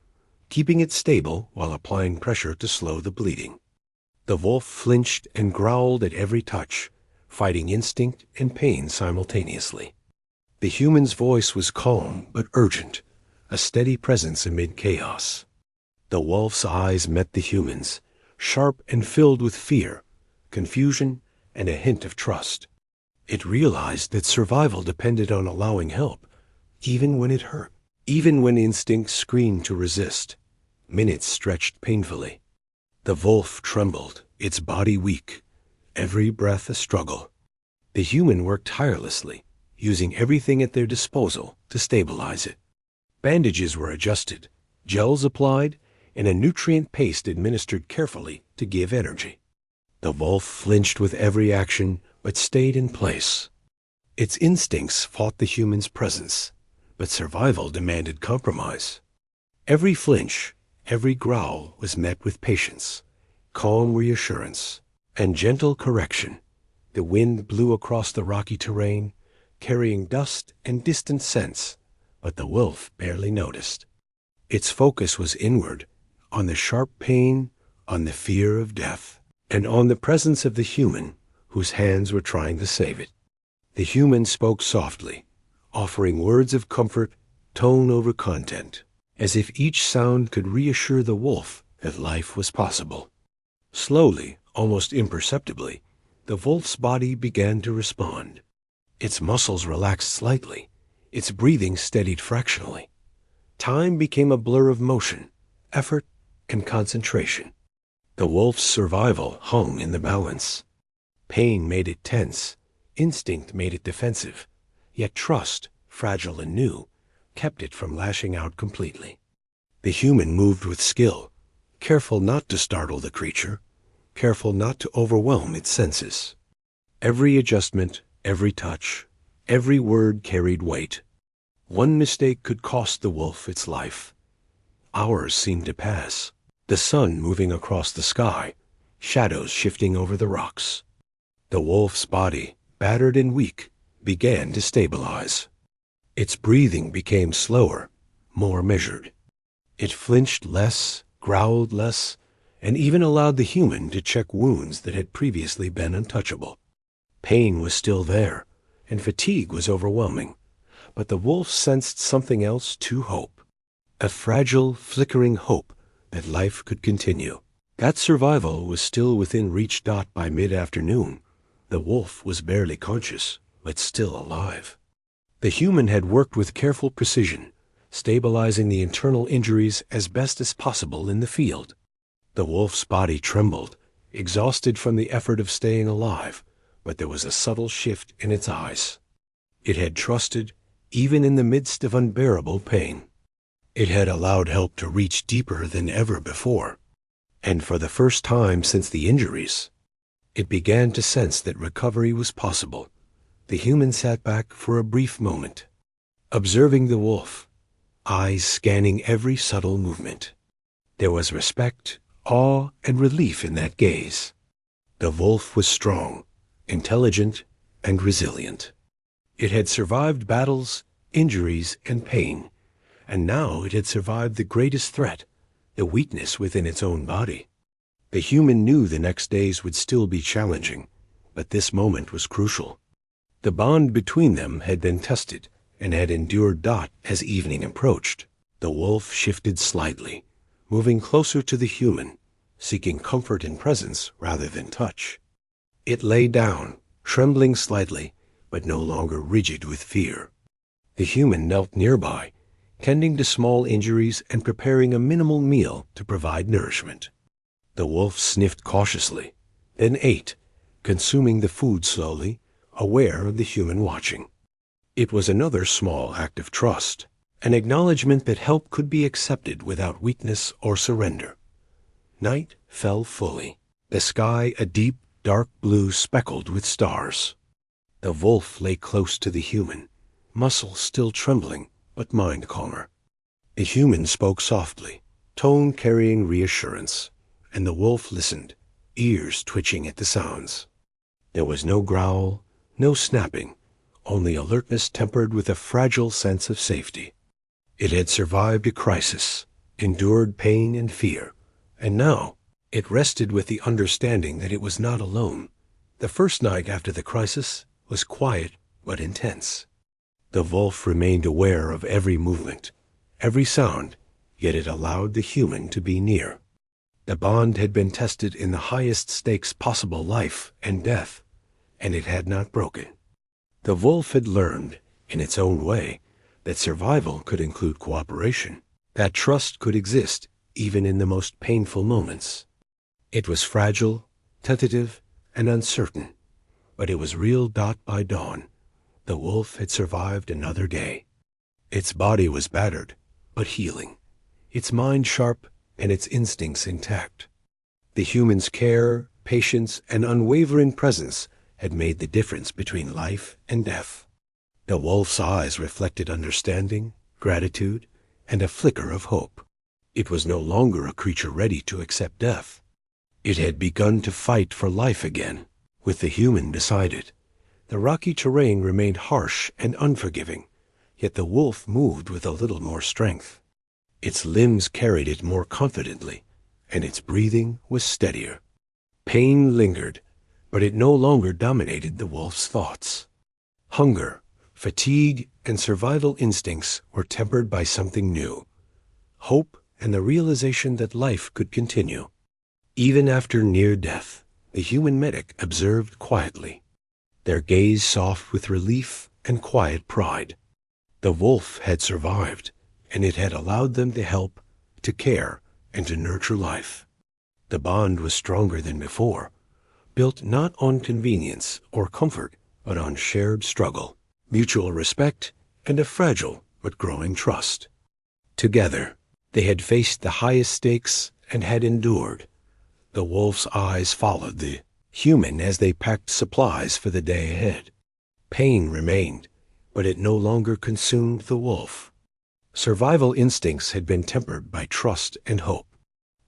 keeping it stable while applying pressure to slow the bleeding. The wolf flinched and growled at every touch, fighting instinct and pain simultaneously. The human's voice was calm but urgent, a steady presence amid chaos. The wolf's eyes met the human's, sharp and filled with fear, confusion, and a hint of trust. It realized that survival depended on allowing help, even when it hurt, even when instincts screamed to resist. Minutes stretched painfully. The wolf trembled, its body weak, every breath a struggle. The human worked tirelessly, using everything at their disposal to stabilize it. Bandages were adjusted, gels applied, and a nutrient paste administered carefully to give energy. The wolf flinched with every action, but stayed in place. Its instincts fought the human's presence, but survival demanded compromise. Every flinch, every growl was met with patience, calm reassurance, and gentle correction. The wind blew across the rocky terrain, carrying dust and distant scents, but the wolf barely noticed. Its focus was inward, on the sharp pain, on the fear of death, and on the presence of the human whose hands were trying to save it. The human spoke softly, offering words of comfort, tone over content, as if each sound could reassure the wolf that life was possible. Slowly, almost imperceptibly, the wolf's body began to respond. Its muscles relaxed slightly, its breathing steadied fractionally. Time became a blur of motion, effort, and concentration. The wolf's survival hung in the balance. Pain made it tense, instinct made it defensive, yet trust, fragile and new, kept it from lashing out completely. The human moved with skill, careful not to startle the creature, careful not to overwhelm its senses. Every adjustment, every touch, every word carried weight. One mistake could cost the wolf its life. Hours seemed to pass, the sun moving across the sky, shadows shifting over the rocks. The wolf's body, battered and weak, began to stabilize. Its breathing became slower, more measured. It flinched less, growled less, and even allowed the human to check wounds that had previously been untouchable. Pain was still there, and fatigue was overwhelming, but the wolf sensed something else too: hope. A fragile, flickering hope that life could continue. That survival was still within reach. By mid-afternoon, the wolf was barely conscious, but still alive. The human had worked with careful precision, stabilizing the internal injuries as best as possible in the field. The wolf's body trembled, exhausted from the effort of staying alive, but there was a subtle shift in its eyes. It had trusted, even in the midst of unbearable pain. It had allowed help to reach deeper than ever before, and for the first time since the injuries, it began to sense that recovery was possible. The human sat back for a brief moment, observing the wolf, eyes scanning every subtle movement. There was respect, awe, and relief in that gaze. The wolf was strong, intelligent, and resilient. It had survived battles, injuries, and pain, and now it had survived the greatest threat, the weakness within its own body. The human knew the next days would still be challenging, but this moment was crucial. The bond between them had been tested and had endured. As evening approached, the wolf shifted slightly, moving closer to the human, seeking comfort in presence rather than touch. It lay down, trembling slightly, but no longer rigid with fear. The human knelt nearby, tending to small injuries and preparing a minimal meal to provide nourishment. The wolf sniffed cautiously, then ate, consuming the food slowly, aware of the human watching. It was another small act of trust, an acknowledgement that help could be accepted without weakness or surrender. Night fell fully, the sky a deep, dark blue speckled with stars. The wolf lay close to the human, muscles still trembling, but mind calmer. The human spoke softly, tone carrying reassurance, and the wolf listened, ears twitching at the sounds. There was no growl, no snapping, only alertness tempered with a fragile sense of safety. It had survived a crisis, endured pain and fear, and now it rested with the understanding that it was not alone. The first night after the crisis was quiet but intense. The wolf remained aware of every movement, every sound, yet it allowed the human to be near. The bond had been tested in the highest stakes possible, life and death, and it had not broken. The wolf had learned, in its own way, that survival could include cooperation, that trust could exist even in the most painful moments. It was fragile, tentative, and uncertain, but it was real. By dawn, the wolf had survived another day. Its body was battered, but healing, its mind sharp, and its instincts intact. The human's care, patience, and unwavering presence had made the difference between life and death. The wolf's eyes reflected understanding, gratitude, and a flicker of hope. It was no longer a creature ready to accept death. It had begun to fight for life again, with the human beside it. The rocky terrain remained harsh and unforgiving, yet the wolf moved with a little more strength. Its limbs carried it more confidently, and its breathing was steadier. Pain lingered, but it no longer dominated the wolf's thoughts. Hunger, fatigue, and survival instincts were tempered by something new: hope and the realization that life could continue. Even after near death, the human medic observed quietly, their gaze soft with relief and quiet pride. The wolf had survived, and it had allowed them to help, to care, and to nurture life. The bond was stronger than before, built not on convenience or comfort, but on shared struggle, mutual respect, and a fragile but growing trust. Together, they had faced the highest stakes and had endured. The wolf's eyes followed the human as they packed supplies for the day ahead. Pain remained, but it no longer consumed the wolf. Survival instincts had been tempered by trust and hope.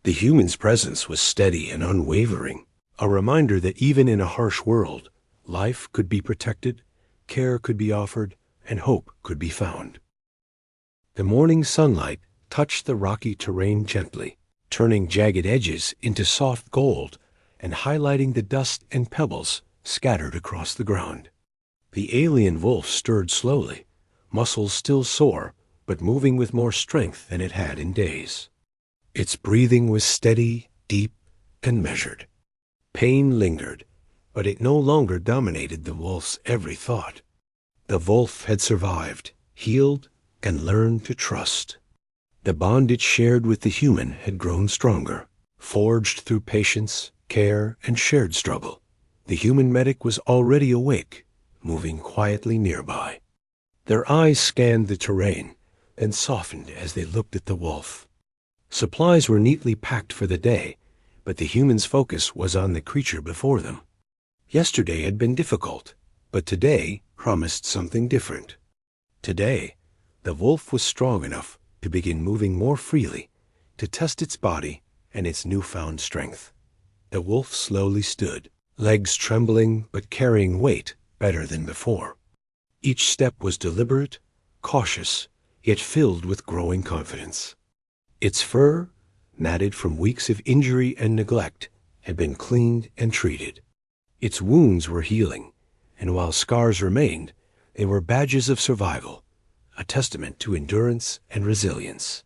The human's presence was steady and unwavering, a reminder that even in a harsh world, life could be protected, care could be offered, and hope could be found. The morning sunlight touched the rocky terrain gently, turning jagged edges into soft gold and highlighting the dust and pebbles scattered across the ground. The alien wolf stirred slowly, muscles still sore, but moving with more strength than it had in days. Its breathing was steady, deep, and measured. Pain lingered, but it no longer dominated the wolf's every thought. The wolf had survived, healed, and learned to trust. The bond it shared with the human had grown stronger, forged through patience, care, and shared struggle. The human medic was already awake, moving quietly nearby. Their eyes scanned the terrain and softened as they looked at the wolf. Supplies were neatly packed for the day, but the human's focus was on the creature before them. Yesterday had been difficult, but today promised something different. Today, the wolf was strong enough to begin moving more freely, to test its body and its newfound strength. The wolf slowly stood, legs trembling but carrying weight better than before. Each step was deliberate, cautious, yet filled with growing confidence. Its fur, matted from weeks of injury and neglect, had been cleaned and treated. Its wounds were healing, and while scars remained, they were badges of survival, a testament to endurance and resilience.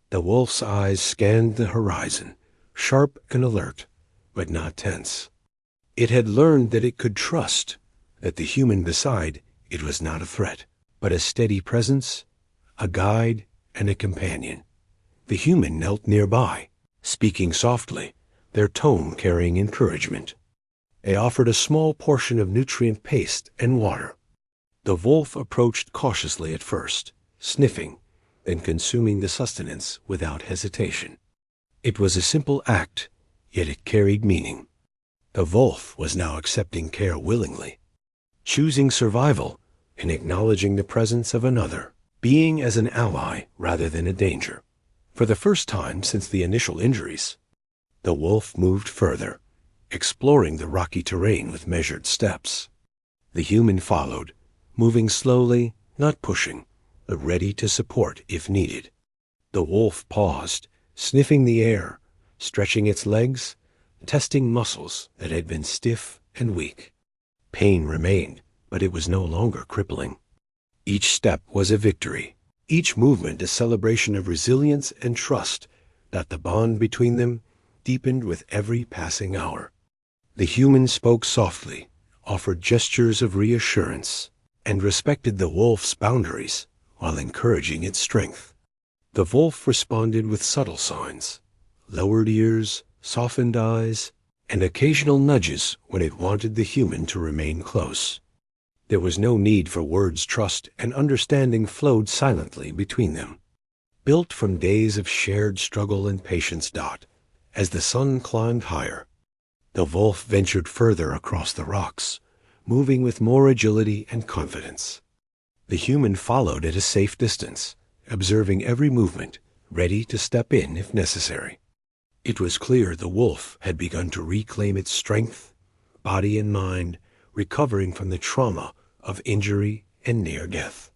The wolf's eyes scanned the horizon, sharp and alert, but not tense. It had learned that it could trust, that the human beside it was not a threat, but a steady presence, a guide, and a companion. The human knelt nearby, speaking softly, their tone carrying encouragement. They offered a small portion of nutrient paste and water. The wolf approached cautiously at first, sniffing, than consuming the sustenance without hesitation. It was a simple act, yet it carried meaning. The wolf was now accepting care willingly, choosing survival and acknowledging the presence of another, being as an ally rather than a danger. For the first time since the initial injuries, the wolf moved further, exploring the rocky terrain with measured steps. The human followed, moving slowly, not pushing, but ready to support if needed. The wolf paused, sniffing the air, stretching its legs, testing muscles that had been stiff and weak. Pain remained, but it was no longer crippling. Each step was a victory, each movement a celebration of resilience and trust that the bond between them deepened with every passing hour. The human spoke softly, offered gestures of reassurance, and respected the wolf's boundaries while encouraging its strength. The wolf responded with subtle signs, lowered ears, softened eyes, and occasional nudges when it wanted the human to remain close. There was no need for words. Trust and understanding flowed silently between them, built from days of shared struggle and patience. As the sun climbed higher, the wolf ventured further across the rocks, moving with more agility and confidence. The human followed at a safe distance, observing every movement, ready to step in if necessary. It was clear the wolf had begun to reclaim its strength, body and mind, recovering from the trauma of injury and near death.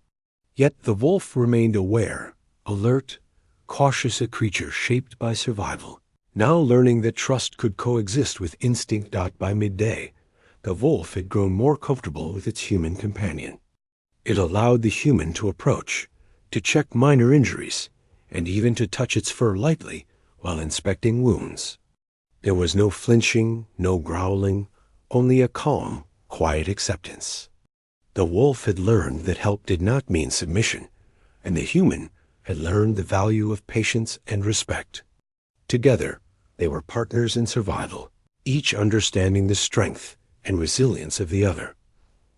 Yet the wolf remained aware, alert, cautious, a creature shaped by survival. Now learning that trust could coexist with instinct. By midday, the wolf had grown more comfortable with its human companion. It allowed the human to approach, to check minor injuries, and even to touch its fur lightly while inspecting wounds. There was no flinching, no growling, only a calm, quiet acceptance. The wolf had learned that help did not mean submission, and the human had learned the value of patience and respect. Together, they were partners in survival, each understanding the strength and resilience of the other.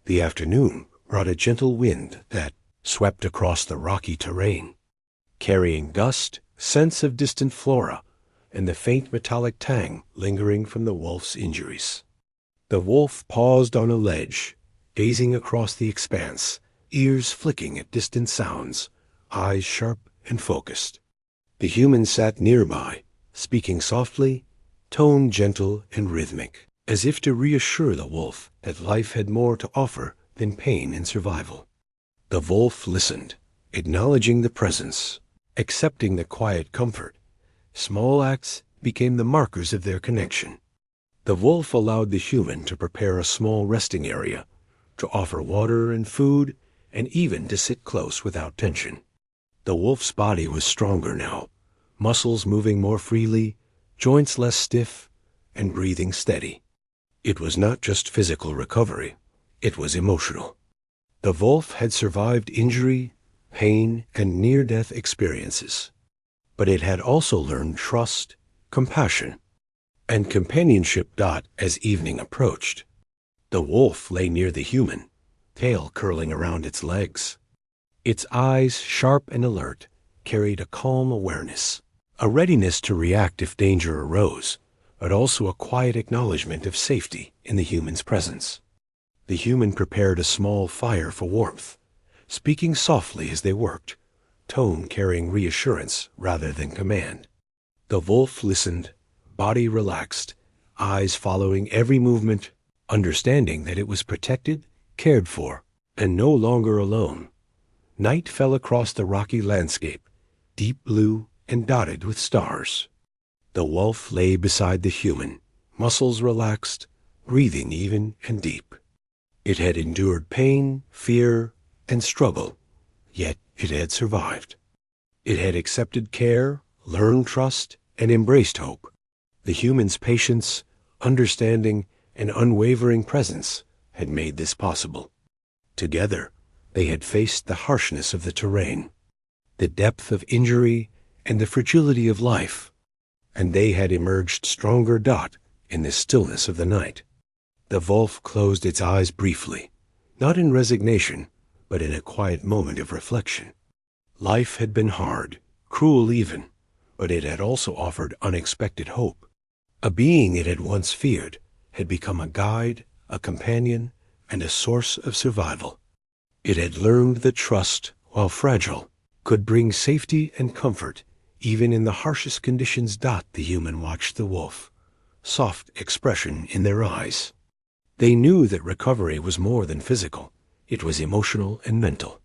The afternoon brought a gentle wind that swept across the rocky terrain, carrying dust, scents of distant flora, and the faint metallic tang lingering from the wolf's injuries. The wolf paused on a ledge, gazing across the expanse, ears flicking at distant sounds, eyes sharp and focused. The human sat nearby, speaking softly, tone gentle and rhythmic, as if to reassure the wolf that life had more to offer than pain and survival. The wolf listened, acknowledging the presence, accepting the quiet comfort. Small acts became the markers of their connection. The wolf allowed the human to prepare a small resting area, to offer water and food, and even to sit close without tension. The wolf's body was stronger now, muscles moving more freely, joints less stiff, and breathing steady. It was not just physical recovery, it was emotional. The wolf had survived injury, pain, and near-death experiences, but it had also learned trust, compassion, and companionship. As evening approached, the wolf lay near the human, tail curling around its legs. Its eyes, sharp and alert, carried a calm awareness, a readiness to react if danger arose, but also a quiet acknowledgement of safety in the human's presence. The human prepared a small fire for warmth, speaking softly as they worked, tone carrying reassurance rather than command. The wolf listened, body relaxed, eyes following every movement, understanding that it was protected, cared for, and no longer alone. Night fell across the rocky landscape, deep blue and dotted with stars. The wolf lay beside the human, muscles relaxed, breathing even and deep. It had endured pain, fear, and struggle, yet it had survived. It had accepted care, learned trust, and embraced hope. The human's patience, understanding, and unwavering presence had made this possible. Together, they had faced the harshness of the terrain, the depth of injury, and the fragility of life, and they had emerged stronger. In the stillness of the night. The wolf closed its eyes briefly, not in resignation, but in a quiet moment of reflection. Life had been hard, cruel even, but it had also offered unexpected hope. A being it had once feared had become a guide, a companion, and a source of survival. It had learned that trust, while fragile, could bring safety and comfort even in the harshest conditions. The human watched the wolf, soft expression in their eyes. They knew that recovery was more than physical. It was emotional and mental.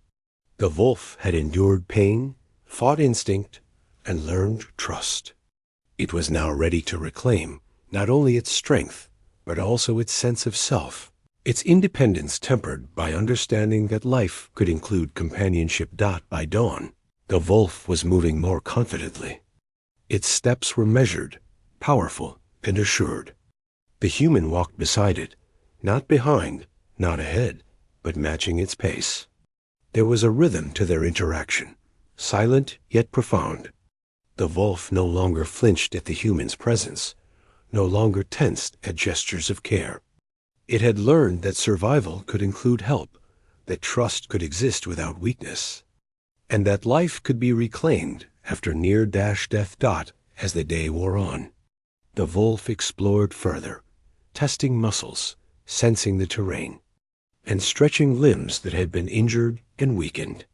The wolf had endured pain, fought instinct, and learned trust. It was now ready to reclaim not only its strength, but also its sense of self, its independence tempered by understanding that life could include companionship. By dawn, the wolf was moving more confidently. Its steps were measured, powerful, and assured. The human walked beside it, not behind, not ahead, but matching its pace. There was a rhythm to their interaction, silent yet profound. The wolf no longer flinched at the human's presence, no longer tensed at gestures of care. It had learned that survival could include help, that trust could exist without weakness, and that life could be reclaimed after near-death. As the day wore on, the wolf explored further, testing muscles, sensing the terrain, and stretching limbs that had been injured and weakened.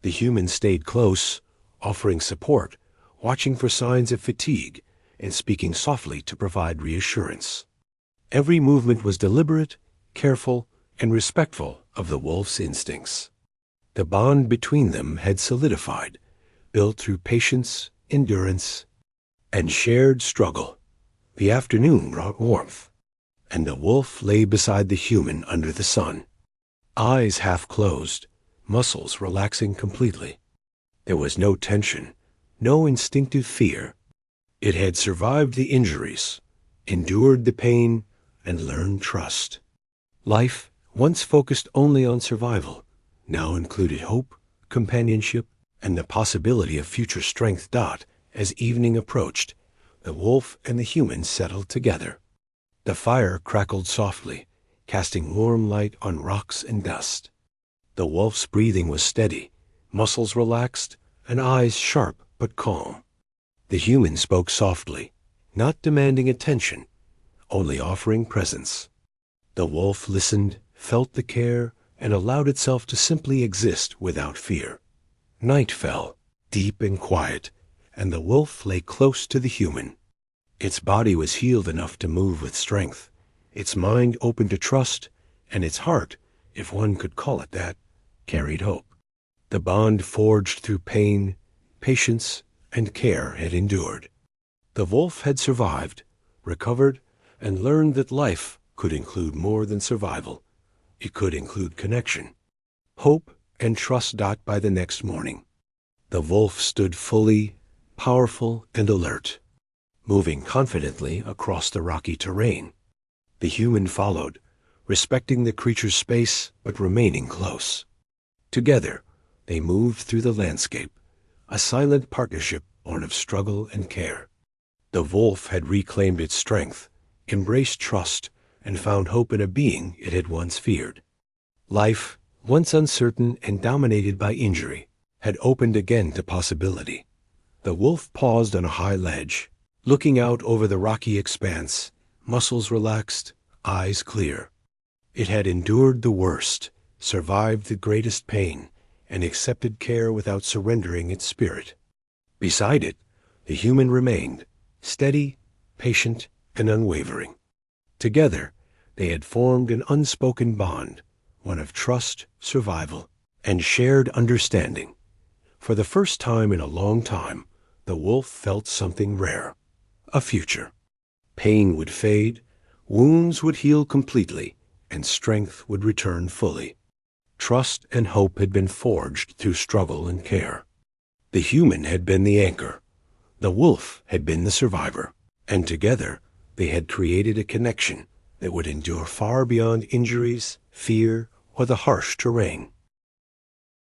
The human stayed close, offering support, watching for signs of fatigue, and speaking softly to provide reassurance. Every movement was deliberate, careful, and respectful of the wolf's instincts. The bond between them had solidified, built through patience, endurance, and shared struggle. The afternoon brought warmth, and the wolf lay beside the human under the sun, eyes half closed, muscles relaxing completely. There was no tension, no instinctive fear. It had survived the injuries, endured the pain, and learned trust. Life, once focused only on survival, now included hope, companionship, and the possibility of future strength. As evening approached, the wolf and the human settled together. The fire crackled softly, casting warm light on rocks and dust. The wolf's breathing was steady, muscles relaxed, and eyes sharp but calm. The human spoke softly, not demanding attention, only offering presence. The wolf listened, felt the care, and allowed itself to simply exist without fear. Night fell, deep and quiet, and the wolf lay close to the human. Its body was healed enough to move with strength, its mind open to trust, and its heart, if one could call it that, carried hope. The bond forged through pain, patience, and care had endured. The wolf had survived, recovered, and learned that life could include more than survival. It could include connection, hope, and trust. By the next morning, the wolf stood fully, powerful, and alert, moving confidently across the rocky terrain. The human followed, respecting the creature's space but remaining close. Together, they moved through the landscape, a silent partnership born of struggle and care. The wolf had reclaimed its strength, embraced trust, and found hope in a being it had once feared. Life, once uncertain and dominated by injury, had opened again to possibility. The wolf paused on a high ledge, looking out over the rocky expanse, muscles relaxed, eyes clear. It had endured the worst, survived the greatest pain, and accepted care without surrendering its spirit. Beside it, the human remained, steady, patient, and unwavering. Together, they had formed an unspoken bond, one of trust, survival, and shared understanding. For the first time in a long time, the wolf felt something rare, a future. Pain would fade, wounds would heal completely, and strength would return fully. Trust and hope had been forged through struggle and care. The human had been the anchor. The wolf had been the survivor. And together, they had created a connection that would endure far beyond injuries, fear, or the harsh terrain.